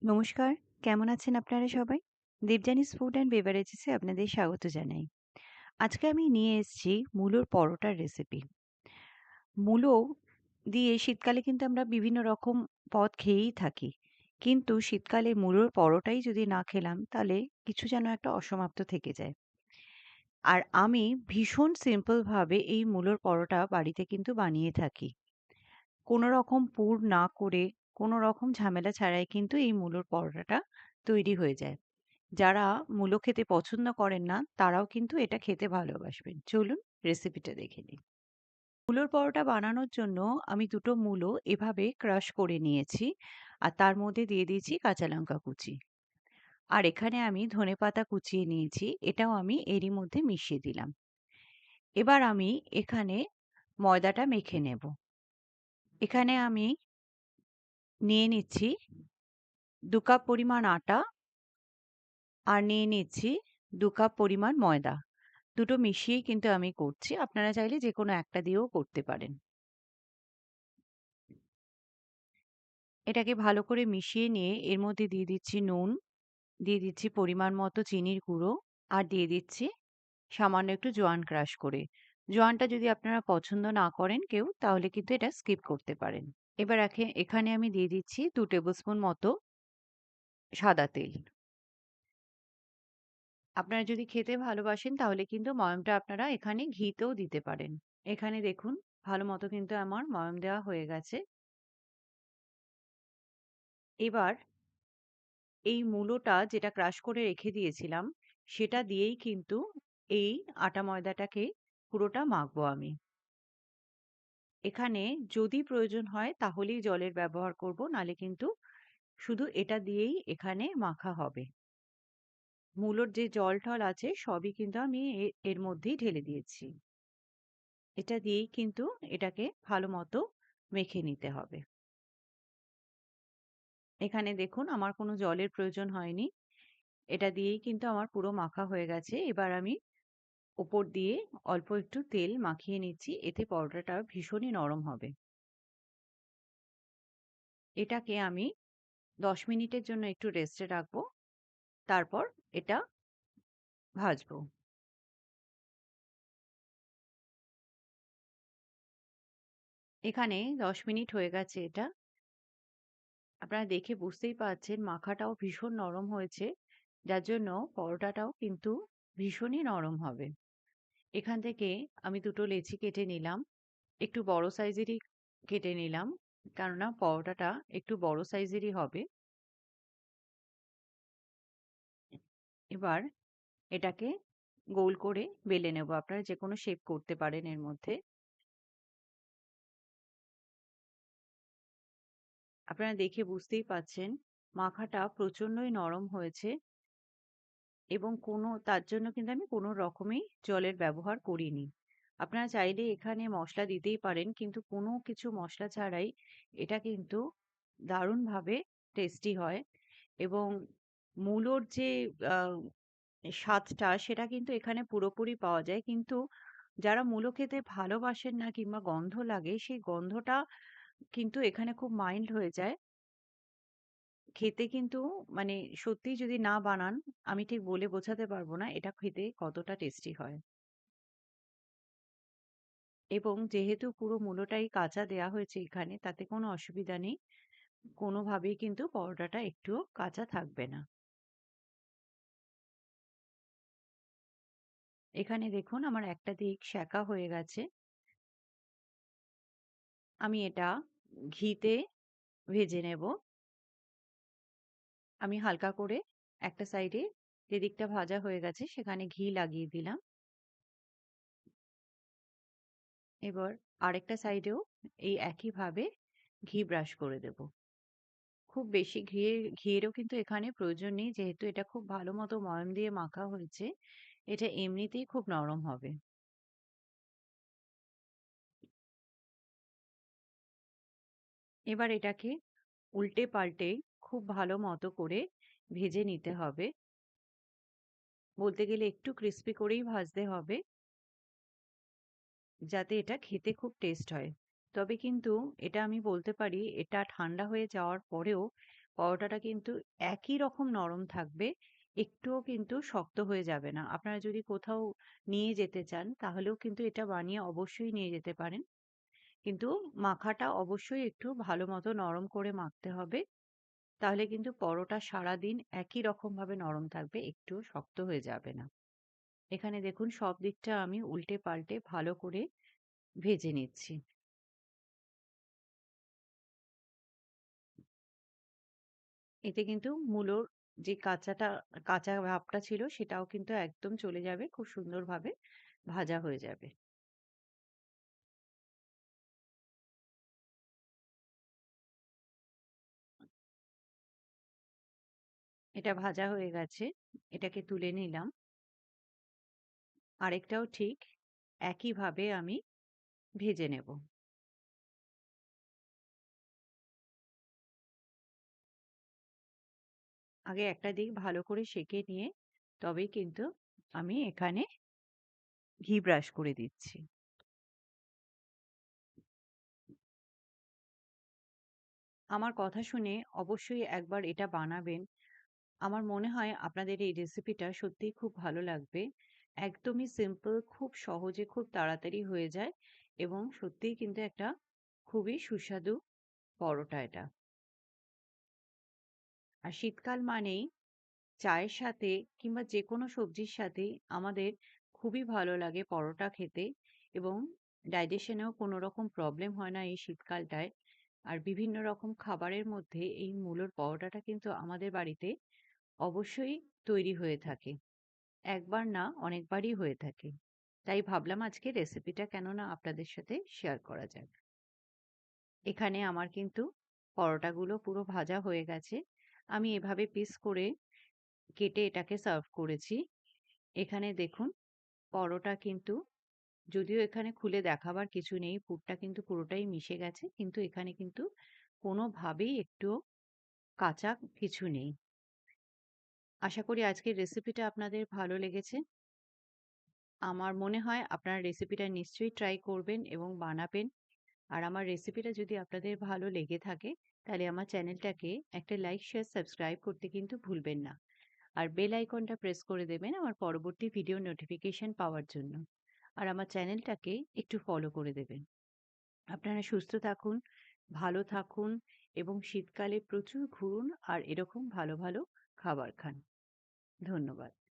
নমস্কার, কেমন আছেন আপনারা সবাই? দেবযানীস ফুড অ্যান্ড বেভারেজেস এ আপনাদের স্বাগত জানাই। আজকে আমি নিয়ে এসেছি মূলোর পরোটার রেসিপি। মূলো দিয়ে শীতকালে কিন্তু আমরা বিভিন্ন রকম পদ খেয়েই থাকি। কিন্তু শীতকালে মূলোর পরোটাই যদি না খেলাম তাহলে কিছু যেন একটা অসমাপ্ত থেকে যায়। আর আমি ভীষণ সিম্পল ভাবে এই মূলোর পরোটা বাড়িতে কিন্তু বানিয়ে থাকি। কোনো রকম পুর না করে, কোনো রকম ঝামেলা ছাড়াই কিন্তু এই মূলোর পরোটাটা তৈরি হয়ে যায়। যারা মূলো খেতে পছন্দ করেন না, তারাও কিন্তু এটা খেতে ভালোবাসবেন। চলুন রেসিপিটা দেখে নিই। মূলোর পরোটা বানানোর জন্য আমি ২ টো মূলো এভাবে ক্রাশ করে নিয়েছি। আর তার মধ্যে দিয়ে দিয়েছি কাঁচা লঙ্কা কুচি। আর এখানে আমি ধনেপাতা কুচিয়ে নিয়েছি। এটাও আমি এরই মধ্যে মিশিয়ে দিলাম। এবার আমি এখানে ময়দাটা মেখে নেব। এখানে আমি নিয়ে নিচ্ছি ২ কাপ পরিমাণ আটা আর নিয়ে নিচ্ছি ২ কাপ পরিমাণ ময়দা। দুটো মিশিয়েই কিন্তু আমি করছি। আপনারা চাইলে যেকোনো একটা দিয়েও করতে পারেন। এটাকে ভালো করে মিশিয়ে নিয়ে এর মধ্যে দিয়ে দিচ্ছি নুন, দিয়ে দিচ্ছি পরিমাণ মতো চিনির গুঁড়ো, আর দিয়ে দিচ্ছি সামান্য একটু জোয়ান ক্রাশ করে। জোয়ানটা যদি আপনারা পছন্দ না করেন কেউ, তাহলে কিন্তু এটা স্কিপ করতে পারেন। এবার এখানে আমি দিয়ে দিচ্ছি ২ টেবিল স্পুন মতো সাদা তেল। আপনারা যদি খেতে ভালোবাসেন তাহলে কিন্তু ময়ামটা আপনারা এখানে ঘিতেও দিতে পারেন। এখানে দেখুন ভালো মতো কিন্তু আমার ময়াম দেওয়া হয়ে গেছে। এবার এই মূলোটা যেটা ক্রাশ করে রেখে দিয়েছিলাম, সেটা দিয়েই কিন্তু এই আটা ময়দাটাকে পুরোটা মাখবো আমি। এখানে যদি প্রয়োজন হয় তাহলেই জলের ব্যবহার করব, নাহলে কিন্তু শুধু এটা দিয়েই এখানে মাখা হবে। মূলোর যে জল-টল আছে সবই কিন্তু আমি এর মধ্যেই ঢেলে দিয়েছি। এটা দিয়েই কিন্তু এটাকে ভালো মতো মেখে নিতে হবে। এখানে দেখুন আমার কোনো জলের প্রয়োজন হয়নি। এটা দিয়েই কিন্তু আমার পুরো মাখা হয়ে গেছে। এবার আমি ওপর দিয়ে অল্প একটু তেল মাখিয়ে নিচ্ছি, এতে পরোটাটা ভীষণই নরম হবে। এটাকে আমি ১০ মিনিটের জন্য একটু রেস্টে রাখবো। তারপর এটা ভাজবো। এখানে ১০ মিনিট হয়ে গেছে এটা। আপনারা দেখে বুঝতেই পারছেন মাখাটাও ভীষণ নরম হয়েছে। যার জন্য পরোটাটাও কিন্তু ভীষণই নরম হবে। এখান থেকে আমি ২ টো লেচি কেটে নিলাম। একটু বড় সাইজেরই কেটে নিলাম। কেননা পরোটাটা একটু বড় সাইজেরই হবে। এবার এটাকে গোল করে বেলে নেব। আপনারা যেকোনো শেপ করতে পারেন এর মধ্যে। আপনারা দেখে বুঝতেই পাচ্ছেন মাখাটা প্রচন্ডই নরম হয়েছে এবং তার জন্য কিন্তু আমি কোনো রকমেই জলের ব্যবহার করিনি। আপনারা চাইলে এখানে মসলা দিতেই পারেন, কিন্তু কোনো কিছু মসলা ছাড়াই এটা কিন্তু দারুণভাবে টেস্টি হয় এবং মূলোর যে আ স্বাদটা সেটা কিন্তু এখানে পুরোপুরি পাওয়া যায়। কিন্তু যারা মূলো খেতে ভালোবাসেন না কিংবা গন্ধ লাগে, সেই গন্ধটা কিন্তু এখানে খুব মাইল্ড হয়ে যায়। খেতে কিন্তু মানে সত্যিই যদি না বানান, আমি ঠিক বলে বোঝাতে পারবো না এটা খেতে কতটা টেস্টি হয়। এবং যেহেতু পুরো মূলোটাই কাঁচা দেয়া হয়েছে এখানে, তাতে কোনো অসুবিধা নেই। কোনোভাবেই কিন্তু পরোটাটা একটুও কাঁচা থাকবে না। এখানে দেখুন আমার একটা দিক সেঁকা হয়ে গেছে। আমি এটা ঘিতে ভেজে নেব। আমি হালকা করে একটা সাইডে যে দিকটা ভাজা হয়ে গেছে সেখানে ঘি লাগিয়ে দিলাম। এবার আরেকটা সাইডেও এই একইভাবে ঘি ব্রাশ করে দেব। খুব বেশি ঘিয়েরও কিন্তু এখানে প্রয়োজন নেই, যেহেতু এটা খুব ভালো মতো ময়াম দিয়ে মাখা হয়েছে। এটা এমনিতেই খুব নরম হবে। এবার এটাকে উল্টে পাল্টে খুব ভালো মতো করে ভেজে নিতে হবে। বলতে গেলে একটু ক্রিস্পি করেই ভাজতে হবে, যাতে এটা খেতে খুব টেস্ট হয়। তবে কিন্তু এটা আমি বলতে পারি এটা ঠান্ডা হয়ে যাওয়ার পরেও পরোটাটা কিন্তু একই রকম নরম থাকবে, একটুও কিন্তু শক্ত হয়ে যাবে না। আপনারা যদি কোথাও নিয়ে যেতে চান তাহলেও কিন্তু এটা বানিয়ে অবশ্যই নিয়ে যেতে পারেন। কিন্তু মাখাটা অবশ্যই একটু ভালো মতো নরম করে মাখতে হবে। তাহলে কিন্তু পরোটা সারাদিন একই রকমভাবে নরম থাকবে, একটুও শক্ত হয়ে যাবে না। এখানে দেখুন সব দিকটা আমি উল্টে পাল্টে ভালো করে ভেজে নিচ্ছি। এতে কিন্তু মূলোর যে কাঁচা ভাবটা ছিল সেটাও কিন্তু একদম চলে যাবে। খুব সুন্দরভাবে ভাজা হয়ে যাবে। এটা ভাজা হয়ে গেছে। এটাকে তুলে নিলাম। আরেকটাও ঠিক একইভাবে আমি ভেজে নেব। আগে একটা দিক ভালো করে সেঁকে নিয়ে তবেই কিন্তু আমি এখানে ঘি ব্রাশ করে দিচ্ছি। আমার কথা শুনে অবশ্যই একবার এটা বানাবেন। আমার মনে হয় আপনাদের এই রেসিপিটা সত্যিই খুব ভালো লাগবে। একদমই সিম্পল, খুব সহজে খুব তাড়াতাড়ি হয়ে যায় এবং সত্যিই কিন্তু একটা খুবই সুস্বাদু পরোটা এটা। আর শীতকাল মানেই চায়ের সাথে কিংবা যেকোনো সবজির সাথেই আমাদের খুবই ভালো লাগে পরোটা খেতে এবং ডাইজেশনেও কোনো রকম প্রবলেম হয় না এই শীতকালটায়। আর বিভিন্ন রকম খাবারের মধ্যে এই মূলোর পরোটাটা কিন্তু আমাদের বাড়িতে অবশ্যই তৈরি হয়ে থাকে। একবার না অনেকবারই হয়ে থাকে। তাই ভাবলাম আজকে রেসিপিটা কেন না আপনাদের সাথে শেয়ার করা যাক। এখানে আমার কিন্তু পরোটাগুলো পুরো ভাজা হয়ে গেছে। আমি এভাবে পিস করে কেটে এটাকে সার্ভ করেছি। এখানে দেখুন পরোটা কিন্তু যদিও এখানে খুলে দেখাবার কিছু নেই, পুরটা কিন্তু পুরোটাই মিশে গেছে। কিন্তু এখানে কিন্তু কোনোভাবেই একটুও কাঁচা কিছু নেই। আশা করি আজকের রেসিপিটা আপনাদের ভালো লেগেছে। আমার মনে হয় আপনারা রেসিপিটা নিশ্চয়ই ট্রাই করবেন এবং বানাবেন। আর আমার রেসিপিটা যদি আপনাদের ভালো লেগে থাকে, তাহলে আমার চ্যানেলটাকে একটা লাইক, শেয়ার, সাবস্ক্রাইব করতে কিন্তু ভুলবেন না। আর বেল আইকনটা প্রেস করে দেবেন আমার পরবর্তী ভিডিও নোটিফিকেশন পাওয়ার জন্য। আর আমার চ্যানেলটাকে একটু ফলো করে দেবেন। আপনারা সুস্থ থাকুন, ভালো থাকুন এবং শীতকালে প্রচুর ঘুরুন আর এরকম ভালো, ভালো খাবার খান। ধন্যবাদ।